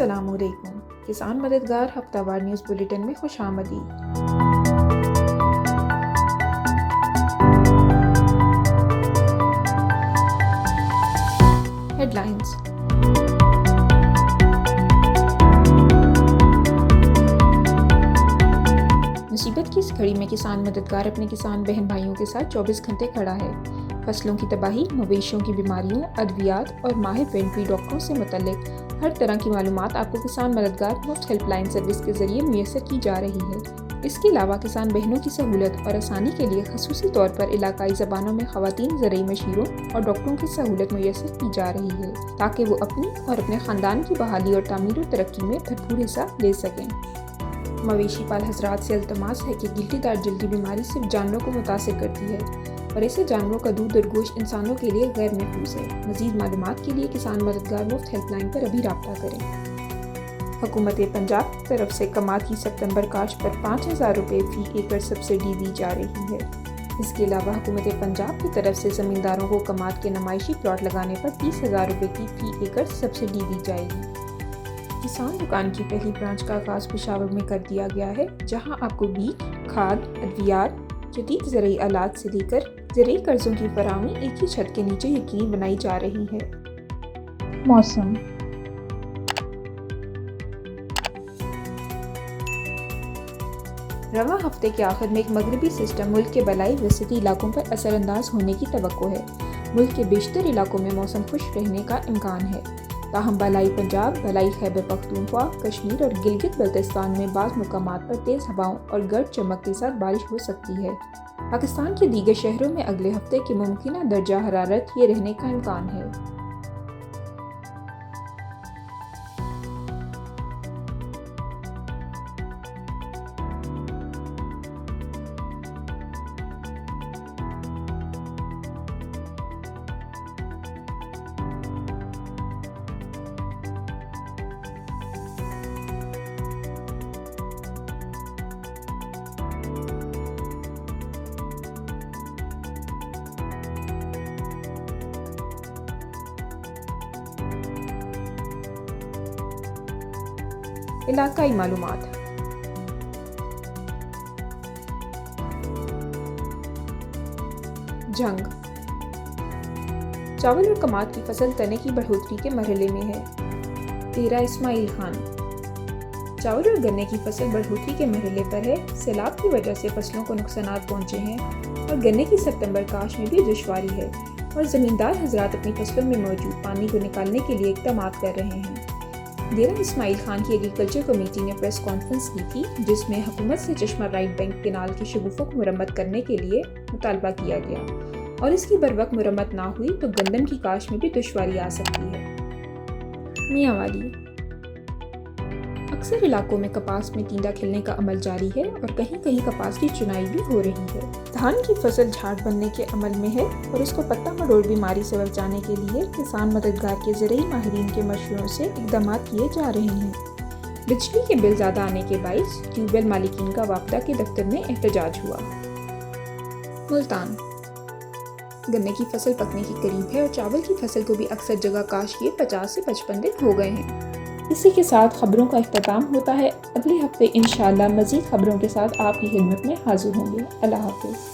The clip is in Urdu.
السلام علیکم۔ کسان مددگار ہفتہ وار نیوز بلیٹن میں خوش آمدید۔ Headlines. مصیبت کی اس گھڑی میں کسان مددگار اپنے کسان بہن بھائیوں کے ساتھ 24 گھنٹے کھڑا ہے۔ فصلوں کی تباہی، مویشیوں کی بیماریوں، ادویات اور ماہر ویٹرنری ڈاکٹروں سے متعلق ہر طرح کی معلومات آپ کو کسان مددگار مفت ہیلپ لائن سروس کے ذریعے میسر کی جا رہی ہے۔ اس کے علاوہ کسان بہنوں کی سہولت اور آسانی کے لیے خصوصی طور پر علاقائی زبانوں میں خواتین زرعی مشیروں اور ڈاکٹروں کی سہولت میسر کی جا رہی ہے تاکہ وہ اپنی اور اپنے خاندان کی بحالی اور تعمیر و ترقی میں بھرپور حصہ لے سکیں۔ مویشی پال حضرات سے التماس ہے کہ گلٹی دار جلدی بیماری صرف جانوروں کو متاثر کرتی ہے اور ایسے جانوروں کا دودھ اور گوشت انسانوں کے لیے غیر محفوظ ہے۔ مزید معلومات کے لیے کسان مددگار مفت ہیلپ لائن پر ابھی رابطہ کریں۔ حکومت پنجاب کی طرف سے کماد کی ستمبر کاشت پر 5,000 روپے فی ایکڑ سبسڈی دی جا رہی ہے۔ اس کے علاوہ حکومت پنجاب کی طرف سے زمینداروں کو کماد کے نمائشی پلاٹ لگانے پر 30,000 روپے کی فی ایکڑ سبسڈی دی جائے گی۔ کسان دکان کی پہلی برانچ کا آغاز پشاور میں کر دیا گیا ہے، جہاں آپ کو بیج، کھاد، ادویات، جدید زرعی آلات سے لے کر زرعی قرضوں کی فراہمی ایک ہی چھت کے نیچے یقینی بنائی جا رہی ہے۔ موسم۔ رواں ہفتے کے آخر میں ایک مغربی سسٹم ملک کے بالائی وسطی علاقوں پر اثر انداز ہونے کی توقع ہے۔ ملک کے بیشتر علاقوں میں موسم خشک رہنے کا امکان ہے، تاہم بالائی پنجاب، بالائی خیبر پختونخوا، کشمیر اور گلگت بلتستان میں بعض مقامات پر تیز ہوائوں اور گرج چمک کے ساتھ بارش ہو سکتی ہے۔ پاکستان کے دیگر شہروں میں اگلے ہفتے کے ممکنہ درجہ حرارت یہ رہنے کا امکان ہے۔ علاقائی معلومات۔ جنگ۔ چاول اور کماد کی فصل تنے کی بڑھوتری کے مرحلے میں ہے۔ تیرا اسماعیل خان۔ چاول اور گنے کی فصل بڑھوتری کے مرحلے پر ہے۔ سیلاب کی وجہ سے فصلوں کو نقصانات پہنچے ہیں اور گنے کی ستمبر کاشت میں بھی دشواری ہے اور زمیندار حضرات اپنی فصلوں میں موجود پانی کو نکالنے کے لیے اقدامات کر رہے ہیں۔ ڈیرہ اسماعیل خان کی ایگریکلچر کمیٹی نے پریس کانفرنس کی تھی، جس میں حکومت سے چشمہ رائٹ بینک کینال کی شگوفوں کو مرمت کرنے کے لیے مطالبہ کیا گیا اور اس کی بروقت مرمت نہ ہوئی تو گندم کی کاشت میں بھی دشواری آ سکتی ہے۔ میاں والی۔ اکثر علاقوں میں کپاس میں تیندا کھلنے کا عمل جاری ہے اور کہیں کہیں کپاس کی چنائی بھی ہو رہی ہے۔ دھان کی فصل جھاڑ بننے کے عمل میں ہے اور اس کو پتہ مڑوڑ بیماری سے بچانے کے لیے کسان مددگار کے زرعی ماہرین کے مشوروں سے اقدامات کیے جا رہے ہیں۔ بجلی کے بل زیادہ آنے کے باعث ٹیوب ویل مالکین کا وابدہ کے دفتر میں احتجاج ہوا۔ ملتان۔ گنے کی فصل پکنے کے قریب ہے اور چاول کی فصل کو بھی اکثر جگہ کاشت کیے 50 سے 55 دن ہو گئے ہیں۔ اسی کے ساتھ خبروں کا اختتام ہوتا ہے۔ اگلے ہفتے انشاءاللہ مزید خبروں کے ساتھ آپ کی خدمت میں حاضر ہوں گے۔ اللہ حافظ۔